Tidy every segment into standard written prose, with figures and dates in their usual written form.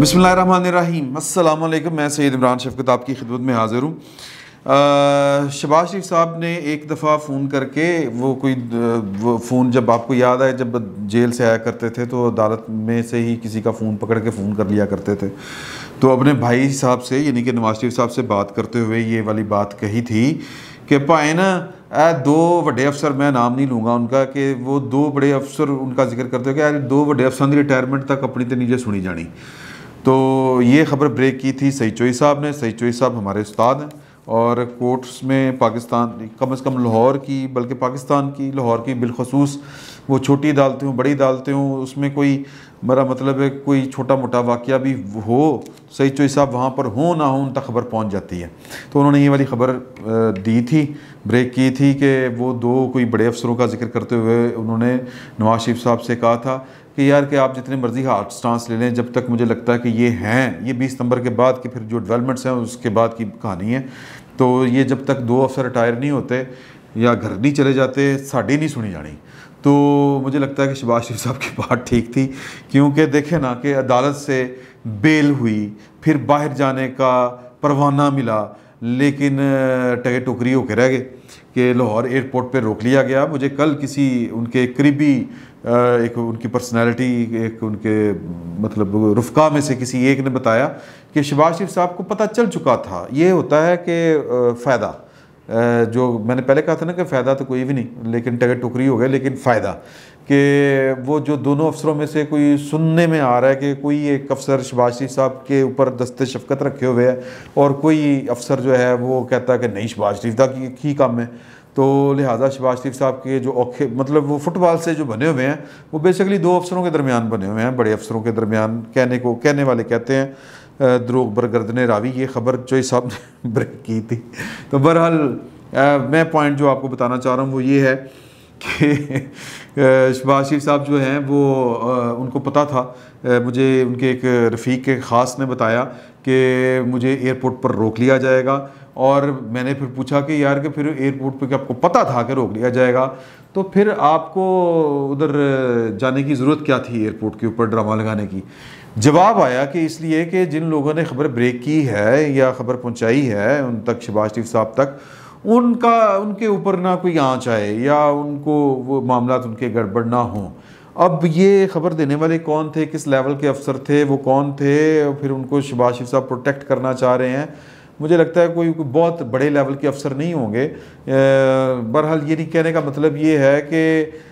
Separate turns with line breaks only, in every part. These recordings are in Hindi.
बिस्मिल्लाहिर्रहमानिर्रहीम। अस्सलाम वालेकुम। मैं सैयद इमरान शफ़क़त आपकी खिदमत में हाज़िर हूँ। शहबाज शरीफ साहब ने एक दफ़ा फ़ोन करके वो फ़ोन, जब आपको याद आए जब जेल से आया करते थे तो अदालत में से ही किसी का फ़ोन पकड़ के फ़ोन कर लिया करते थे, तो अपने भाई साहब से यानी कि नवाज शरीफ साहब से बात करते हुए ये वाली बात कही थी कि भाई ना दो बड़े अफसर, मैं नाम नहीं लूँगा उनका, कि वो दो बड़े अफसर उनका जिक्र करते हो कि यार दो बड़े अफसर की रिटायरमेंट तक अपनी तो नीचे सुनी जानी। तो ये ख़बर ब्रेक की थी सईद चोई साहब ने। सईद चोई साहब हमारे उस्ताद हैं और कोर्ट्स में पाकिस्तान, कम से कम लाहौर की, बल्कि पाकिस्तान की, लाहौर की बिलखसूस, वो छोटी अदालतें हों बड़ी अदालतें हों, उसमें कोई मेरा मतलब है कोई छोटा मोटा वाक़या भी हो, सईद चोई साहब वहाँ पर हो ना हो उन तक खबर पहुँच जाती है। तो उन्होंने ये वाली ख़बर दी थी, ब्रेक की थी कि वो दो कोई बड़े अफसरों का जिक्र करते हुए उन्होंने नवाज शरीफ साहब से कहा था कि यार कि आप जितने मर्जी हार्ड स्टांस ले लें, जब तक मुझे लगता है कि ये हैं, ये 20 नवंबर के बाद के फिर जो डेवलपमेंट्स हैं उसके बाद की कहानी है, तो ये जब तक दो अफसर रिटायर नहीं होते या घर नहीं चले जाते साड़ी नहीं सुनी जानी। तो मुझे लगता है कि शहबाज शरीफ साहब की बात ठीक थी, क्योंकि देखें ना कि अदालत से बेल हुई, फिर बाहर जाने का परवाना मिला, लेकिन टगे टोकरी होकर रह गए कि लाहौर एयरपोर्ट पे रोक लिया गया। मुझे कल किसी उनके करीबी एक उनकी पर्सनैलिटी, एक उनके मतलब रुफ़का में से किसी एक ने बताया कि शहबाज शरीफ साहब को पता चल चुका था। ये होता है कि फ़ायदा, जो मैंने पहले कहा था ना कि फ़ायदा तो कोई भी नहीं, लेकिन टगे टोकरी हो गए, लेकिन फ़ायदा कि वो जो दोनों अफसरों में से कोई सुनने में आ रहा है कि कोई एक अफसर शहबाज शरीफ साहब के ऊपर दस्ते शफ़क़त रखे हुए है और कोई अफसर जो है वो कहता है कि नहीं शहबाज शरीफ का की काम है। तो लिहाजा शहबाज शरीफ साहब के जो औखे मतलब वो फुटबॉल से जो बने हुए हैं वो बेसिकली दो अफसरों के दरमियान बने हुए हैं, बड़े अफसरों के दरमियान। कहने वाले कहते हैं द्रोग बरगर्दने रावी, ये ख़बर चोई साहब ने ब्रेक की थी। तो बहरहाल मैं पॉइंट जो आपको बताना चाह रहा हूँ वो ये है कि शहबाज शरीफ साहब जो हैं वो उनको पता था, मुझे उनके एक रफ़ीक के ख़ास ने बताया कि मुझे एयरपोर्ट पर रोक लिया जाएगा, और मैंने फिर पूछा कि यार कि फिर एयरपोर्ट पे आपको पता था कि रोक लिया जाएगा, तो फिर आपको उधर जाने की ज़रूरत क्या थी एयरपोर्ट के ऊपर ड्रामा लगाने की। जवाब आया कि इसलिए कि जिन लोगों ने ख़बर ब्रेक की है या ख़बर पहुंचाई है उन तक, शहबाज शरीफ साहब तक, उनके ऊपर ना कोई आँच आए या उनको वो मामलात उनके गड़बड़ ना हों। अब ये ख़बर देने वाले कौन थे, किस लेवल के अफसर थे, वो कौन थे, और फिर उनको शहबाज शरीफ साहब प्रोटेक्ट करना चाह रहे हैं। मुझे लगता है कोई बहुत बड़े लेवल के अफसर नहीं होंगे। बहरहाल ये नहीं कहने का मतलब ये है कि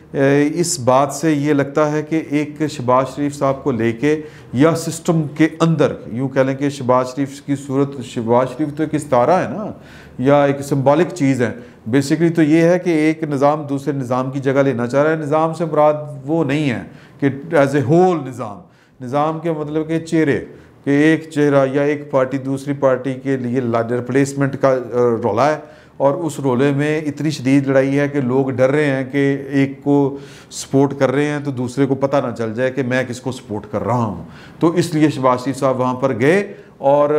इस बात से ये लगता है कि एक शहबाज शरीफ साहब को लेके या सिस्टम के अंदर यूँ कह लें कि शहबाज शरीफ की सूरत, शहबाज शरीफ तो एक इस्तारा है ना, या एक सिंबॉलिक चीज़ है। बेसिकली तो ये है कि एक निज़ाम दूसरे निज़ाम की जगह लेना चाह रहा है। निज़ाम से मुराद वो नहीं है कि एज ए होल निज़ाम के मतलब के चेहरे, कि एक चेहरा या एक पार्टी दूसरी पार्टी के लिए रिप्लेसमेंट का रोला है, और उस रोले में इतनी शदीद लड़ाई है कि लोग डर रहे हैं कि एक को सपोर्ट कर रहे हैं तो दूसरे को पता ना चल जाए कि मैं किसको सपोर्ट कर रहा हूँ। तो इसलिए शहबाज शरीफ साहब वहाँ पर गए, और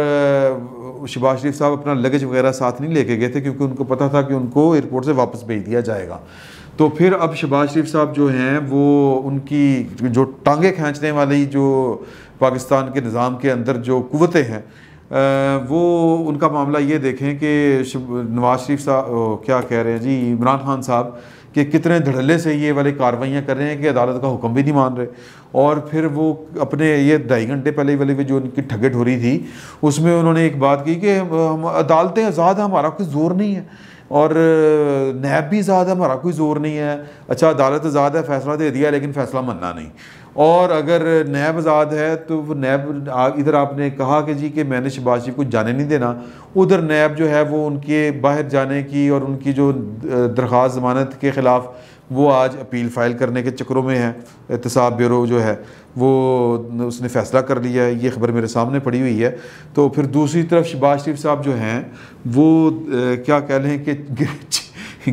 शहबाज शरीफ साहब अपना लगेज वगैरह साथ नहीं लेके गए थे, क्योंकि उनको पता था कि उनको एयरपोर्ट से वापस भेज दिया जाएगा। तो फिर अब शहबाज शरीफ साहब जो हैं वो उनकी जो टांगे खींचने वाली जो पाकिस्तान के निज़ाम के अंदर जो कुव्वतें हैं, वो उनका मामला ये देखें कि नवाज शरीफ साहब क्या कह रहे हैं जी, इमरान खान साहब कि कितने धड़ल्ले से ये वाली कार्रवाइयाँ कर रहे हैं कि अदालत का हुक्म भी नहीं मान रहे। और फिर वो अपने ये 2.5 घंटे पहले वाली जो उनकी ठगे ठोरी थी उसमें उन्होंने एक बात की कि हम अदालतें आज़ाद, हमारा कोई ज़ोर नहीं है, और नैब भी ज़्यादा, हमारा कोई ज़ोर नहीं है। अच्छा अदालत आज़ाद है, फ़ैसला दे दिया, लेकिन फ़ैसला मनना नहीं। और अगर नैब आज़ाद है तो वो नैब, इधर आपने कहा कि जी कि मैंने शहबाज शरीफ को जाने नहीं देना, उधर नैब जो है वो उनके बाहर जाने की और उनकी जो दरख्वास्त ज़मानत के ख़िलाफ़ वो आज अपील फ़ाइल करने के चक्रों में है। एहतसाब ब्यूरो जो है वो उसने फ़ैसला कर लिया है, ये ख़बर मेरे सामने पड़ी हुई है। तो फिर दूसरी तरफ शहबाज शरीफ साहब जो हैं वो क्या कह लें कि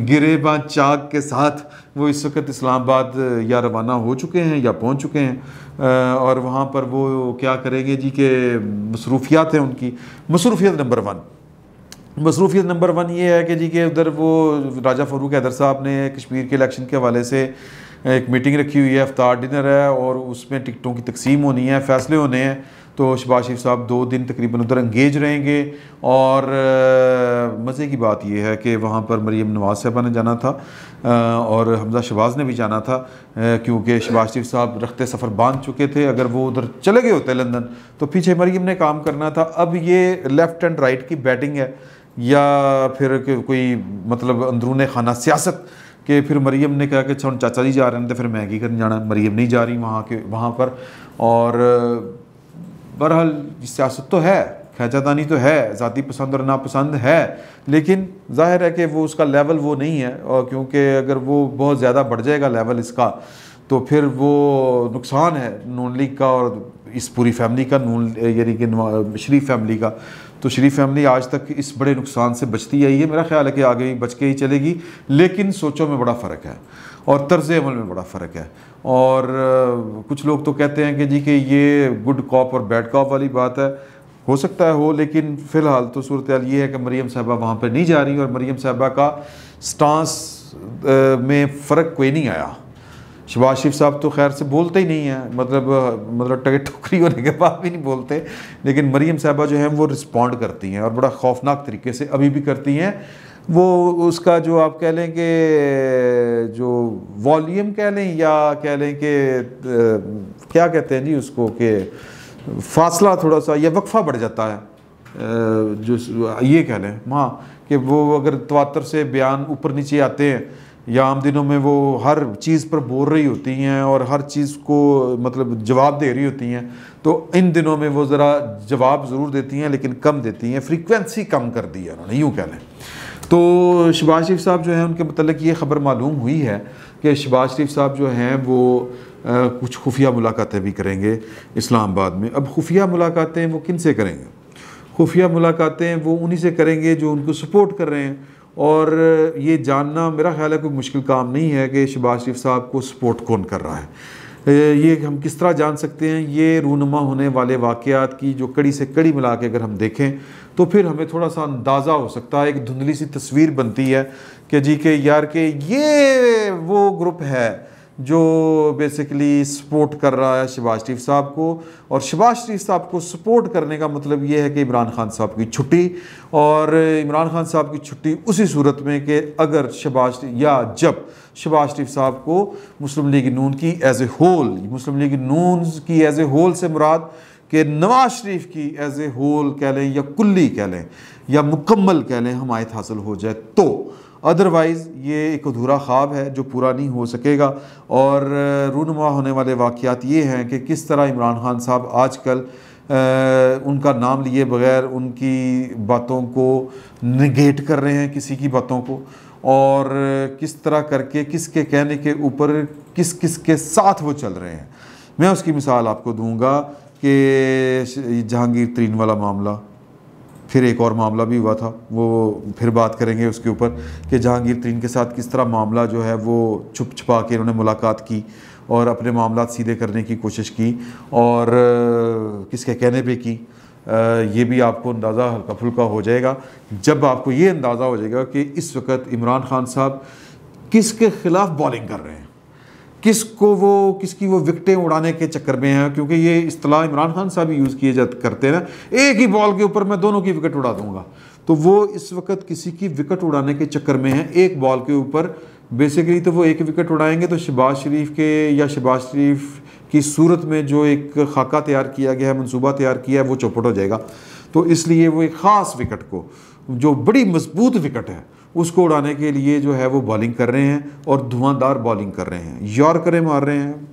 गिरेबां चाक के साथ वो इस वक्त इस्लामाबाद या रवाना हो चुके हैं या पहुंच चुके हैं, और वहाँ पर वो क्या करेंगे जी कि मसरूफियात हैं उनकी। मसरूफियत नंबर वन ये है कि जी कि उधर वो राजा फ़ारूक हैदर साहब ने कश्मीर के इलेक्शन के हवाले से एक मीटिंग रखी हुई है, इफ्तार डिनर है और उसमें टिकटों की तकसीम होनी है, फ़ैसले होने हैं। तो शहबाज शरीफ साहब 2 दिन तकरीबन उधर एंगेज रहेंगे। और मज़े की बात यह है कि वहाँ पर मरीम नवाज़ साहबा ने जाना था और हमजा शहबाज ने भी जाना था, क्योंकि शहबाज शरीफ साहब रखते सफ़र बांध चुके थे। अगर वो उधर चले गए होते लंदन तो पीछे मरीम ने काम करना था। अब ये लेफ़्ट एंड राइट की बैटिंग है या फिर कोई मतलब अंदरून खाना सियासत कि फिर मरीम ने कहा कि अच्छा चाचा जी जा रहे हैं तो फिर मैं की करने जाना, मरीम नहीं जा रही वहाँ पर। और बहरहाल सियासत तो है, खैजादानी तो है, ज़ाती पसंद और नापसंद है, लेकिन जाहिर है कि वो उसका लेवल वो नहीं है। और क्योंकि अगर वो बहुत ज़्यादा बढ़ जाएगा लेवल इसका तो फिर वो नुकसान है नून लीग का और इस पूरी फैमिली का, नून यानी कि शरीफ फैमिली का। तो शरीफ फैमिली आज तक इस बड़े नुकसान से बचती आई है, मेरा ख्याल है कि आगे भी बच के ही चलेगी। लेकिन सोचों में बड़ा फ़र्क है और तर्ज़ अमल में बड़ा फ़र्क है। और कुछ लोग तो कहते हैं कि जी कि ये गुड कॉप और बैड कॉप वाली बात है, हो सकता है हो, लेकिन फ़िलहाल तो सूरत हाल ये है कि मरीम साहबा वहाँ पर नहीं जा रही और मरीम साहबा का स्टांस में फ़र्क कोई नहीं आया। शहबाज शरीफ साहब तो खैर से बोलते ही नहीं हैं, मतलब टगे ठोकरी होने के बाद भी नहीं बोलते, लेकिन मरीम साहबा जो हैं वो रिस्पॉन्ड करती हैं और बड़ा खौफनाक तरीके से अभी भी करती हैं। वो उसका जो आप कह लें कि जो वॉल्यूम कह लें या कह लें कि क्या कहते हैं जी उसको, कि फासला थोड़ा सा या वक्फा बढ़ जाता है, जो ये कह लें हाँ, कि वो अगर तवातर से बयान ऊपर नीचे आते हैं या आम दिनों में वो हर चीज़ पर बोल रही होती हैं और हर चीज़ को मतलब जवाब दे रही होती हैं, तो इन दिनों में वो ज़रा जवाब ज़रूर देती हैं लेकिन कम देती हैं, फ्रीक्वेंसी कम कर दी है उन्होंने, यूँ कह लें। तो शहबाज शरीफ साहब जो हैं उनके मतलब ये ख़बर मालूम हुई है कि शहबाज शरीफ साहब जो हैं वो कुछ खुफिया मुलाकातें भी करेंगे इस्लामाबाद में। अब खुफिया मुलाकातें वो किन से करेंगे? खुफिया मुलाकातें वो उन्हीं से करेंगे जो उनको सपोर्ट कर रहे हैं। और ये जानना मेरा ख्याल है कोई मुश्किल काम नहीं है कि शहबाज शरीफ साहब को सपोर्ट कौन कर रहा है। ये हम किस तरह जान सकते हैं? ये रूनुमा होने वाले वाक़यात की जो कड़ी से कड़ी मिला के अगर हम देखें तो फिर हमें थोड़ा सा अंदाज़ा हो सकता है, एक धुंधली सी तस्वीर बनती है कि जी के यार के ये वो ग्रुप है जो बेसिकली सपोर्ट कर रहा है शहबाज शरीफ साहब को। और शहबाज शरीफ साहब को सपोर्ट करने का मतलब ये है कि इमरान खान साहब की छुट्टी, और इमरान खान साहब की छुट्टी उसी सूरत में कि अगर शहबाज या जब शहबाज शरीफ साहब को मुस्लिम लीग नून की as a whole, Muslim League Noon की एज ए होल से मुराद कि नवाज शरीफ की एज ए होल कह लें या कुल्ली कह लें या मुकम्मल कह लें हमायत हासिल हो जाए, तो अदरवाइज़ ये एक अधूरा ख्वाब है जो पूरा नहीं हो सकेगा। और रूनुमा होने वाले वाक़यात ये हैं कि किस तरह इमरान खान साहब आजकल उनका नाम लिए बगैर उनकी बातों को निगेट कर रहे हैं, किसी की बातों को, और किस तरह करके किसके कहने के ऊपर किस किस के साथ वो चल रहे हैं। मैं उसकी मिसाल आपको दूंगा कि जहांगीर तरीन वाला मामला, फिर एक और मामला भी हुआ था, वो फिर बात करेंगे उसके ऊपर कि जहांगीर तरीन के साथ किस तरह मामला जो है वो छुप छुपा के उन्होंने मुलाकात की और अपने मामला सीधे करने की कोशिश की और किसके कहने पे की। ये भी आपको अंदाज़ा हल्का फुल्का हो जाएगा जब आपको ये अंदाज़ा हो जाएगा कि इस वक्त इमरान खान साहब किसके ख़िलाफ़ बॉलिंग कर रहे हैं, किसकी वो विकटें उड़ाने के चक्कर में हैं। क्योंकि ये इस्तिलाह इमरान खान साहब ही यूज़ किए करते हैं ना, एक ही बॉल के ऊपर मैं दोनों की विकेट उड़ा दूंगा, तो वो इस वक्त किसी की विकेट उड़ाने के चक्कर में है। एक बॉल के ऊपर बेसिकली तो वो एक विकेट उड़ाएंगे तो शहबाज शरीफ के या शहबाज शरीफ की सूरत में जो एक खाका तैयार किया गया है, मनसूबा तैयार किया है, वो चौपट हो जाएगा। तो इसलिए वो एक ख़ास विकेट को, जो बड़ी मजबूत विकेट है, उसको उड़ाने के लिए जो है वो बॉलिंग कर रहे हैं और धुआंधार बॉलिंग कर रहे हैं, यॉर्करें मार रहे हैं,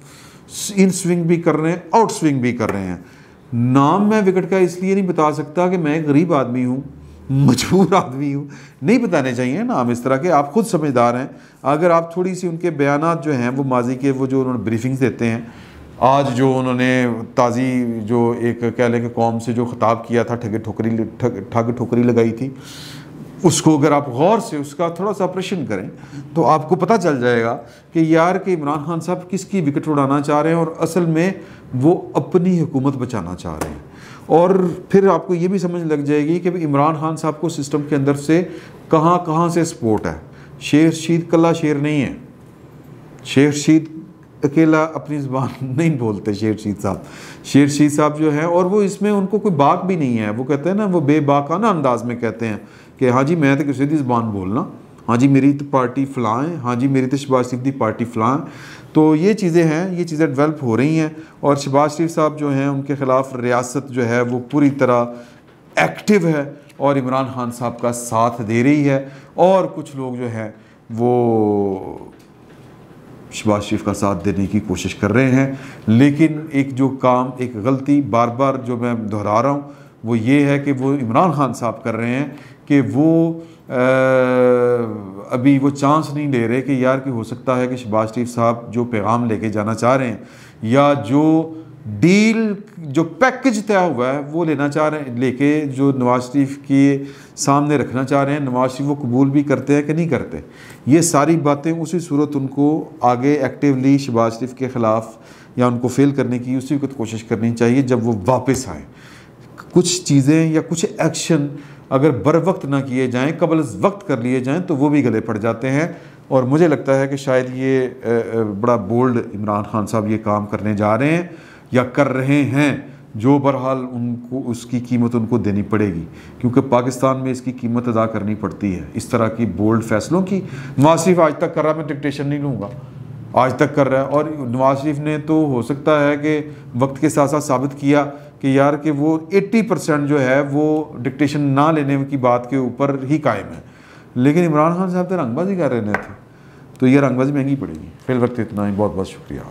इन स्विंग भी कर रहे हैं, आउट स्विंग भी कर रहे हैं। नाम मैं विकेट का इसलिए नहीं बता सकता कि मैं गरीब आदमी हूँ, मजबूर आदमी हूँ, नहीं बताने चाहिए नाम इस तरह के, आप खुद समझदार हैं। अगर आप थोड़ी सी उनके बयानात जो हैं वो माजी के, वो जो उन्होंने ब्रीफिंग्स देते हैं, आज जो उन्होंने ताज़ी जो एक कह लें कि कौम से जो ख़िताब किया था, ठग ठोकरी लगाई थी, उसको अगर आप गौर से उसका थोड़ा सा प्रश्न करें तो आपको पता चल जाएगा कि यार कि इमरान खान साहब किसकी विकेट उड़ाना चाह रहे हैं और असल में वो अपनी हुकूमत बचाना चाह रहे हैं। और फिर आपको ये भी समझ लग जाएगी कि इमरान खान साहब को सिस्टम के अंदर से कहाँ कहाँ से सपोर्ट है। शेर शीद कल्ला शेर नहीं है, शेर शीद अकेला अपनी ज़ुबान नहीं बोलते शेर रशीद साहब। शेर रशीद साहब जो है, और वो इसमें उनको कोई बाक भी नहीं है, वो कहते हैं ना, वो बेबाकाना अंदाज में कहते हैं कि हाँ जी मैं तो किसी की ज़ुबान बोलना, हाँ जी मेरी तो पार्टी फ़लाँ है, हाँ जी मेरी तो शहबाज शरीफ की पार्टी फ़लाँ। तो ये चीज़ें हैं, ये चीज़ें डेवलप हो रही हैं, और शहबाज शरीफ साहब जो हैं उनके ख़िलाफ़ रियासत जो है वो पूरी तरह एक्टिव है और इमरान खान साहब का साथ दे रही है, और कुछ लोग जो हैं वो शहबाज शरीफ का साथ देने की कोशिश कर रहे हैं। लेकिन एक जो काम, एक गलती बार बार जो मैं दोहरा रहा हूँ वो ये है कि वो इमरान खान साहब कर रहे हैं कि वो अभी वो चांस नहीं ले रहे कि यार कि हो सकता है कि शहबाज शरीफ साहब जो पैगाम लेके जाना चाह रहे हैं या जो डील, जो पैकेज तय हुआ है वो लेना चाह रहे हैं, लेके जो नवाज शरीफ के सामने रखना चाह रहे हैं, नवाज शरीफ वो कबूल भी करते हैं कि नहीं करते। ये सारी बातें उसी सूरत उनको आगे एक्टिवली शहबाज शरीफ के ख़िलाफ़ या उनको फेल करने की उसी वक्त कोशिश करनी चाहिए जब वो वापस आएँ। कुछ चीज़ें या कुछ एक्शन अगर बर वक्त ना किए जाएँ, कबल वक्त कर लिए जाएँ, तो वो भी गले पड़ जाते हैं। और मुझे लगता है कि शायद ये बड़ा बोल्ड इमरान खान साहब ये काम करने जा रहे हैं या कर रहे हैं, जो बहरहाल उनको उसकी कीमत उनको देनी पड़ेगी, क्योंकि पाकिस्तान में इसकी कीमत अदा करनी पड़ती है इस तरह की बोल्ड फैसलों की। नवाज शरीफ आज तक कर रहा है मैं डिक्टेशन नहीं लूँगा, आज तक कर रहा है, और नवाज शरीफ ने तो हो सकता है कि वक्त के साथ साथ साबित किया कि यार कि वो 80% जो है वो डिक्टेशन ना लेने की बात के ऊपर ही कायम है। लेकिन इमरान खान साहब तो रंगबाजी कर रहे थे, तो ये रंगबाजी महंगी पड़ेगी। फिल वक्त इतना ही, बहुत बहुत शुक्रिया।